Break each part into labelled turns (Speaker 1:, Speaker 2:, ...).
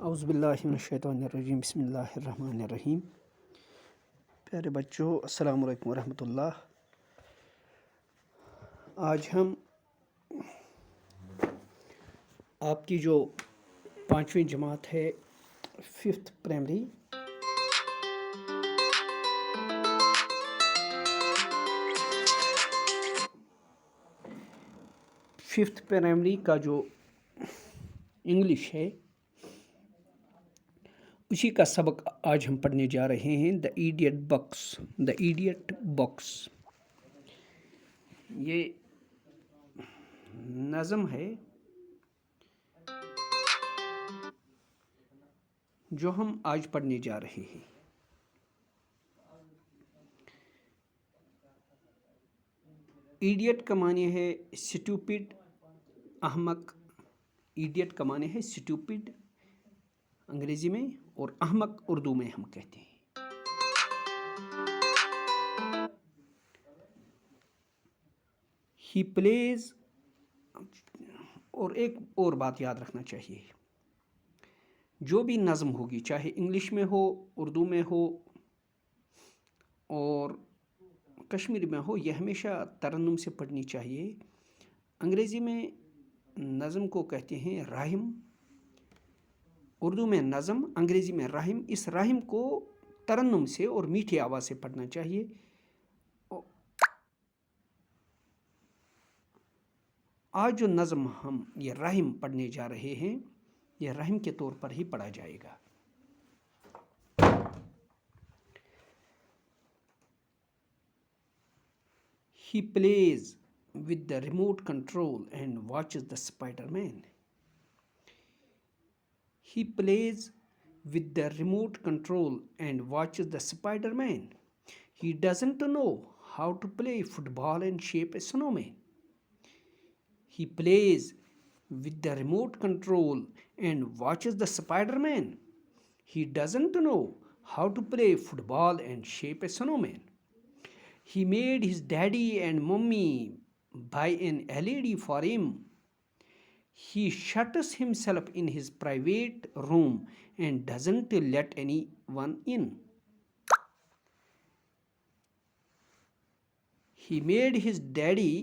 Speaker 1: اعوذ باللہ من الشیطان الرجیم بسم اللہ الرحمن الرحیم۔ پیارے بچوں، السلام علیکم ورحمۃ اللہ۔ آج ہم آپ کی جو 5ویں جماعت ہے 5th پرائمری کا جو انگلش ہے اسی کا سبق آج ہم پڑھنے جا رہے ہیں، دا ایڈیٹ باکس۔ یہ نظم ہے جو ہم آج پڑھنے جا رہے ہیں۔ ایڈیٹ کا معنی ہے اسٹوپڈ، احمق۔ ایڈیٹ کا معنی ہے اسٹوپڈ انگریزی میں، اور احمق اردو میں ہم کہتے ہیں۔ ہی پلیز، اور ایک اور بات یاد رکھنا چاہیے، جو بھی نظم ہوگی چاہے انگلش میں ہو، اردو میں ہو اور کشمیری میں ہو، یہ ہمیشہ ترنم سے پڑھنی چاہیے۔ انگریزی میں نظم کو کہتے ہیں راہم، اردو میں نظم، انگریزی میں راہم۔ اس راہم کو ترنم سے اور میٹھی آواز سے پڑھنا چاہیے۔ آج جو نظم ہم یہ راہم پڑھنے جا رہے ہیں، یہ راہم کے طور پر ہی پڑھا جائے گا۔ He plays with the remote control and watches the Spider-Man. He plays with the remote control and watches the Spider-Man. He doesn't know how to play football and shape a snowman. He plays with the remote control and watches the Spider-Man. He doesn't know how to play football and shape a snowman. He made his daddy and mommy buy an LED for him. He shuts himself in his private room and doesn't let anyone in. He made his daddy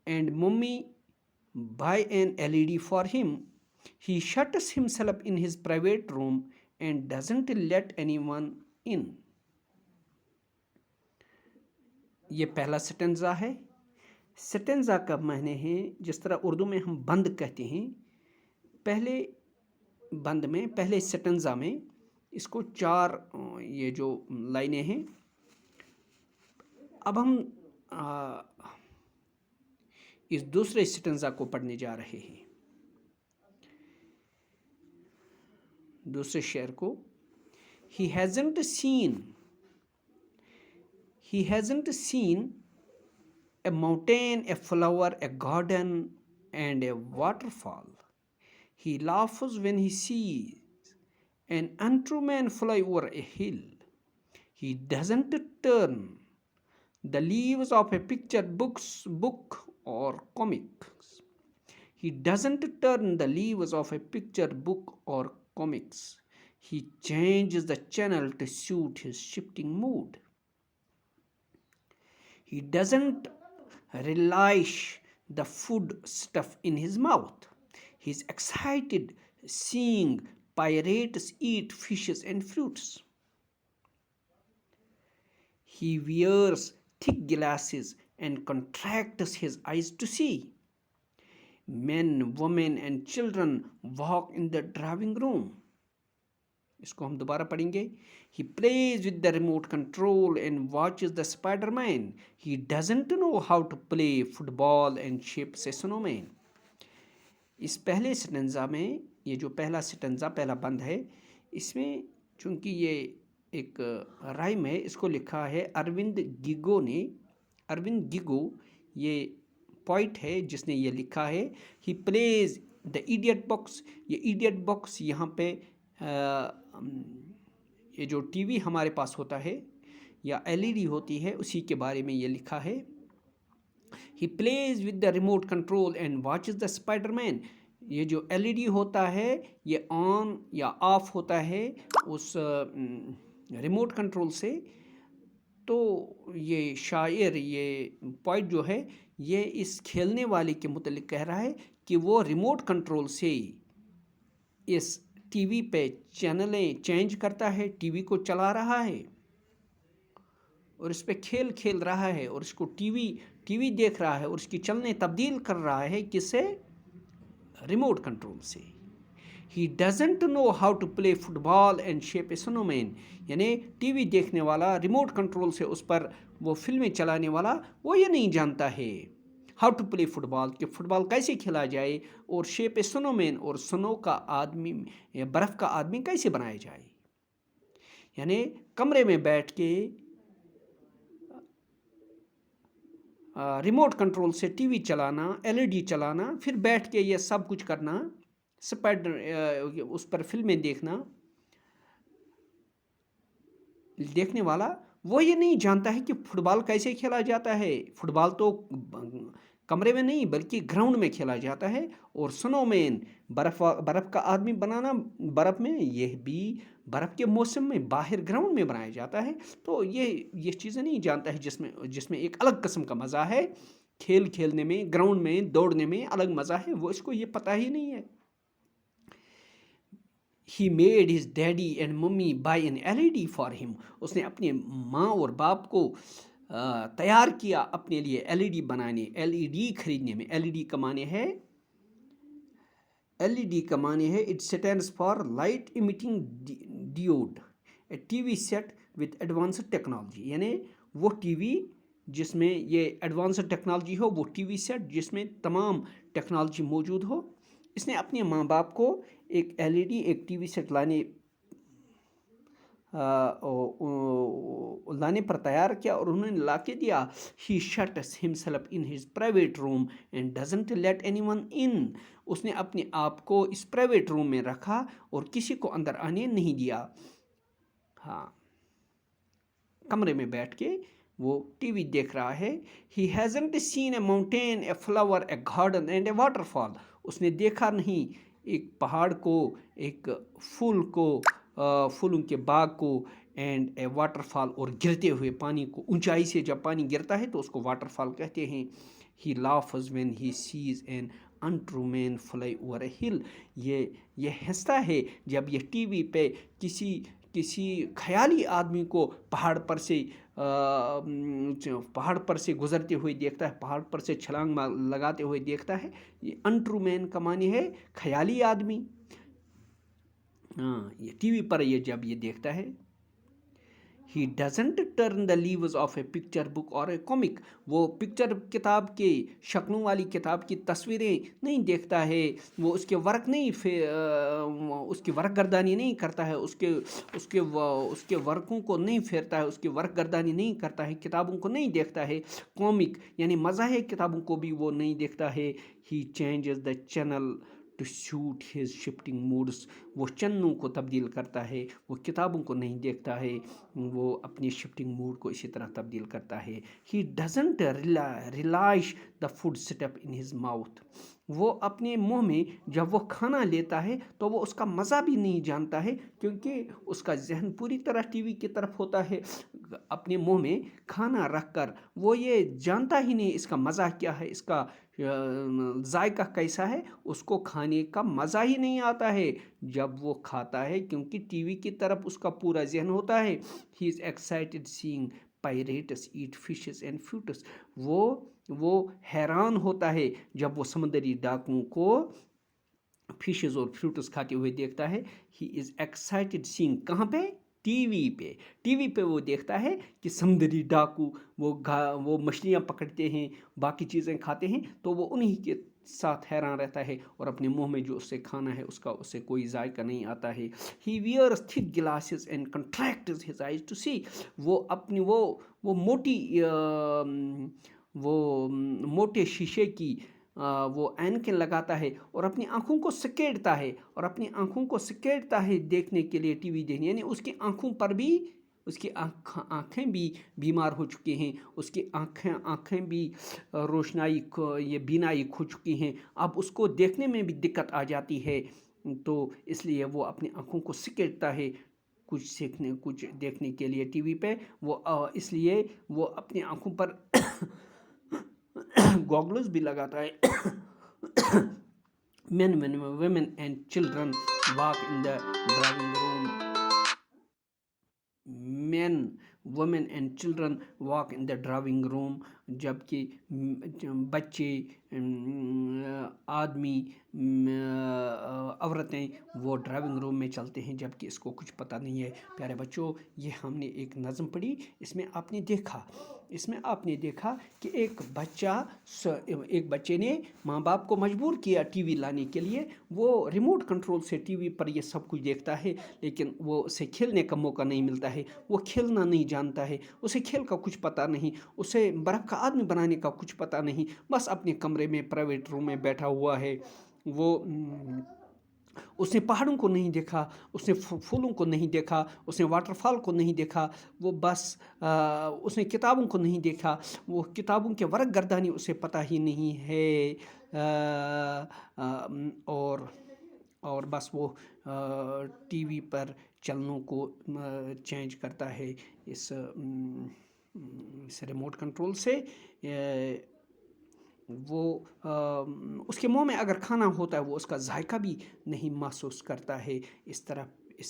Speaker 1: and mommy buy an LED for him. He shuts himself in his private room and doesn't let anyone in. یہ پہلا سٹنزا ہے۔ سٹنزا کا معنی ہے جس طرح اردو میں ہم بند کہتے ہیں، پہلے بند میں، پہلے سٹنزا میں اس کو 4 یہ جو لائنیں ہیں۔ اب ہم اس دوسرے سٹنزا کو پڑھنے جا رہے ہیں، دوسرے شعر کو۔ He hasn't seen a mountain, a flower, a garden, and a waterfall. He laughs when he sees an untrue man fly over a hill. He doesn't turn the leaves of a picture book or comics. He doesn't turn the leaves of a picture book or comics. He changes the channel to suit his shifting mood. He doesn't relish the food stuff in his mouth. He's excited seeing pirates eat fishes and fruits. He wears thick glasses and contracts his eyes to see. Men, women, and children walk in the drawing room. اس کو ہم دوبارہ پڑھیں گے۔ He plays with the remote control and watches the Spider-Man. He doesn't know how to play football and shapes a snowman. اس پہلے سٹنزا میں، یہ جو پہلا سٹنزا، پہلا بند ہے، اس میں چونکہ یہ ایک رائم ہے، اس کو لکھا ہے اروند گیگو نے۔ اروند گیگو یہ پوئٹ ہے جس نے یہ لکھا ہے۔ He plays the idiot box. یہ ایڈیٹ باکس یہاں پہ یہ جو ٹی وی ہمارے پاس ہوتا ہے یا LED ہوتی ہے، اسی کے بارے میں یہ لکھا ہے۔ He plays with the remote control and watches the Spider-Man. یہ جو ایل ای ڈی ہوتا ہے یہ آن یا آف ہوتا ہے اس ریموٹ کنٹرول سے. تو یہ شاعر یہ پوائٹ جو ہے یہ اس کھیلنے والے کے متعلق کہہ رہا ہے کہ وہ ریموٹ کنٹرول سے اس ٹی وی پہ چینلیں چینج کرتا ہے، ٹی وی کو چلا رہا ہے اور اس پہ کھیل کھیل رہا ہے اور اس کو ٹی وی دیکھ رہا ہے اور اس کی چلنے تبدیل کر رہا ہے کس سے؟ ریموٹ کنٹرول سے. He doesn't know how to play football and shape a snowman. یعنی ٹی وی دیکھنے والا ریموٹ کنٹرول سے اس پر وہ فلمیں چلانے والا وہ یہ نہیں جانتا ہے ہاؤ ٹو پلے فٹ بال کہ فٹ بال کیسے کھیلا جائے اور شیپ اے سنو مین اور سنو کا آدمی برف کا آدمی کیسے بنایا جائے. یعنی کمرے میں بیٹھ کے ریموٹ کنٹرول سے ٹی وی چلانا، ایل ای ڈی چلانا، پھر بیٹھ کے یہ سب کچھ کرنا، اسپائڈر اس پر فلمیں دیکھنے والا وہ یہ نہیں جانتا ہے کہ فٹ بال کیسے کھیلا جاتا ہے. فٹ بال تو کمرے میں نہیں بلکہ گراؤنڈ میں کھیلا جاتا ہے. اور سنو مین برف کا آدمی بنانا برف میں، یہ بھی برف کے موسم میں باہر گراؤنڈ میں بنایا جاتا ہے. تو یہ چیزیں نہیں جانتا ہے جس میں ایک الگ قسم کا مزہ ہے. کھیل کھیلنے میں، گراؤنڈ میں دوڑنے میں الگ مزہ ہے، وہ اس کو یہ پتہ ہی نہیں ہے. He made his daddy and mummy buy an LED for him. اس نے اپنے ماں اور باپ کو تیار کیا اپنے لیے ایل ای ڈی بنانے، ایل ای ڈی خریدنے میں. ایل ای ڈی کا معنی ہے it stands for light emitting diode, A T V set with advanced technology. یعنی وہ ٹی وی جس میں یہ ایڈوانسڈ ٹیکنالوجی ہو، وہ ٹی وی سیٹ جس میں تمام ٹیکنالوجی موجود ہو. اس نے اپنے ماں باپ کو ایک ایل ای ڈی ایک ٹی وی سیٹ لانے پر تیار کیا اور انہوں نے لا کے دیا. He shuts himself in his private room and doesn't let anyone in. اس نے اپنے آپ کو اس پرائیویٹ روم میں رکھا اور کسی کو اندر آنے نہیں دیا. ہاں، کمرے میں بیٹھ کے وہ ٹی وی دیکھ رہا ہے. He hasn't seen a mountain, a flower, a garden and a waterfall. اس نے دیکھا نہیں ایک پہاڑ کو، ایک پھول کو، پھولوں کے باغ کو، اینڈ اے واٹر فال اور گرتے ہوئے پانی کو. اونچائی سے جب پانی گرتا ہے تو اس کو واٹر فال کہتے ہیں. He laughs when he sees an intro man fly over a hill. یہ ہنستا ہے جب یہ ٹی وی پہ کسی خیالی آدمی کو پہاڑ پر سے گزرتے ہوئے دیکھتا ہے، پہاڑ پر سے چھلانگ لگاتے ہوئے دیکھتا ہے. یہ انٹرو مین کا معنی ہے خیالی آدمی. یہ ٹی وی پر جب یہ دیکھتا ہے. He doesn't turn the leaves of a picture book or a comic. وہ پکچر کتاب کے شکلوں والی کتاب کی تصویریں نہیں دیکھتا ہے، وہ اس کے ورق گردانی نہیں کرتا ہے، اس کے ورقوں کو نہیں پھیرتا ہے، اس کی ورق گردانی نہیں کرتا ہے، کتابوں کو نہیں دیکھتا ہے. کامک یعنی مزاح کتابوں کو بھی وہ نہیں دیکھتا ہے. He changes the channel to suit his shifting moods. وہ چنوں کو تبدیل کرتا ہے، وہ کتابوں کو نہیں دیکھتا ہے، وہ اپنی شفٹنگ موڈ کو اسی طرح تبدیل کرتا ہے. He doesn't relish the food step in his mouth. وہ اپنے منہ میں جب وہ کھانا لیتا ہے تو وہ اس کا مزہ بھی نہیں جانتا ہے، کیونکہ اس کا ذہن پوری طرح ٹی وی کی طرف ہوتا ہے. اپنے منہ میں کھانا رکھ کر وہ یہ جانتا ہی نہیں اس کا مزہ کیا ہے، اس کا ذائقہ کیسا ہے. اس کو کھانے کا مزہ ہی نہیں آتا ہے جب وہ کھاتا ہے، کیونکہ ٹی وی کی طرف اس کا پورا ذہن ہوتا ہے. He is excited seeing pirates eat fishes and fruits. وہ حیران ہوتا ہے جب وہ سمندری ڈاکوؤں کو فشز اور فروٹس کھاتے ہوئے دیکھتا ہے. He is excited seeing کہاں پہ؟ ٹی وی پہ وہ دیکھتا ہے کہ سمندری ڈاکو وہ مچھلیاں پکڑتے ہیں، باقی چیزیں کھاتے ہیں، تو وہ انہی کے ساتھ حیران رہتا ہے اور اپنے منہ میں جو اسے کھانا ہے اسے کوئی ذائقہ نہیں آتا ہے. He wears thick glasses and contracts his eyes to see. وہ اپنی وہ موٹے شیشے کی وہ اینکیں لگاتا ہے اور اپنی آنکھوں کو سکیڑتا ہے دیکھنے کے لیے ٹی وی دیکھنے. یعنی اس کی آنکھوں پر بھی اس کی آنکھیں بھی بیمار ہو چکی ہیں، اس کی آنکھیں بھی روشنائی یہ بینائی کھو چکی ہیں، اب اس کو دیکھنے میں بھی دقت آ جاتی ہے، تو اس لیے وہ اپنی آنکھوں کو سکیڑتا ہے کچھ دیکھنے کے لیے ٹی وی پہ، وہ اس لیے وہ اپنی آنکھوں پر گوگلز بھی لگاتا ہے. women and children walk in the driving room. Men, women and children walk in the driving room. جبکہ بچے، آدمی، عورتیں وہ ڈرائیونگ روم میں چلتے ہیں جبکہ اس کو کچھ پتہ نہیں ہے. پیارے بچوں، یہ ہم نے ایک نظم پڑھی، اس میں آپ نے دیکھا کہ ایک بچے نے ماں باپ کو مجبور کیا ٹی وی لانے کے لیے. وہ ریموٹ کنٹرول سے ٹی وی پر یہ سب کچھ دیکھتا ہے، لیکن وہ اسے کھیلنے کا موقع نہیں ملتا ہے، وہ کھیلنا نہیں جانتا ہے، اسے کھیل کا کچھ پتہ نہیں، اسے برف کا آدمی بنانے کا کچھ پتہ نہیں، بس اپنے کمرے میں پرائیویٹ روم میں بیٹھا ہوا ہے. اس نے پہاڑوں کو نہیں دیکھا، اس نے پھولوں کو نہیں دیکھا، اس نے واٹر فال کو نہیں دیکھا، وہ بس اس نے کتابوں کو نہیں دیکھا، وہ کتابوں کے ورق گردانی اسے پتہ ہی نہیں ہے. اور بس وہ ٹی وی پر چینلوں کو چینج کرتا ہے اس ریموٹ کنٹرول سے. وہ اس کے منہ میں اگر کھانا ہوتا ہے وہ اس کا ذائقہ بھی نہیں محسوس کرتا ہے. اس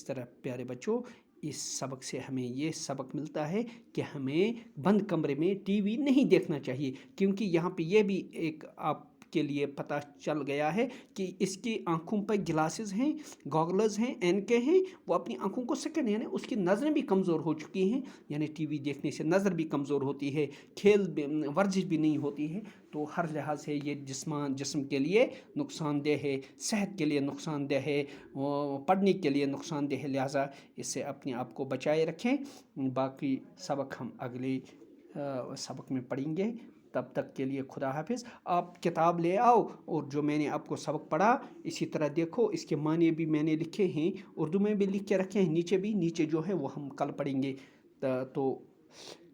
Speaker 1: طرح پیارے بچوں، اس سبق سے ہمیں یہ سبق ملتا ہے کہ ہمیں بند کمرے میں ٹی وی نہیں دیکھنا چاہیے، کیونکہ یہاں پہ یہ بھی ایک آپ کے لیے پتہ چل گیا ہے کہ اس کی آنکھوں پہ گلاسز ہیں، گوگلز ہیں، اینکیں ہیں، وہ اپنی آنکھوں کو یعنی اس کی نظریں بھی کمزور ہو چکی ہیں. یعنی ٹی وی دیکھنے سے نظر بھی کمزور ہوتی ہے، ورزش بھی نہیں ہوتی ہے. تو ہر لحاظ سے یہ جسم کے لیے نقصان دہ ہے، صحت کے لیے نقصان دہ ہے، پڑھنے کے لیے نقصان دہ ہے. لہٰذا اس سے اپنے آپ کو بچائے رکھیں. باقی سبق ہم اگلے سبق میں پڑھیں گے. تب تک کے لیے خدا حافظ. آپ کتاب لے آؤ اور جو میں نے آپ کو سبق پڑھا اسی طرح دیکھو. اس کے معنی بھی میں نے لکھے ہیں، اردو میں بھی لکھ کے رکھے ہیں، نیچے جو ہے وہ ہم کل پڑھیں گے. تو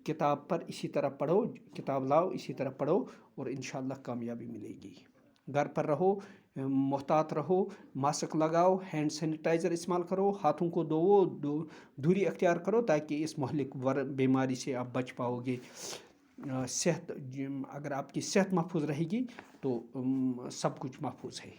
Speaker 1: کتاب پر اسی طرح پڑھو، کتاب لاؤ اسی طرح پڑھو اور انشاءاللہ کامیابی ملے گی. گھر پر رہو، محتاط رہو، ماسک لگاؤ، ہینڈ سینیٹائزر استعمال کرو، ہاتھوں کو دوری اختیار کرو تاکہ اس مہلک بیماری سے آپ بچ پاؤ گے. اگر آپ کی صحت محفوظ رہے گی تو سب کچھ محفوظ ہے.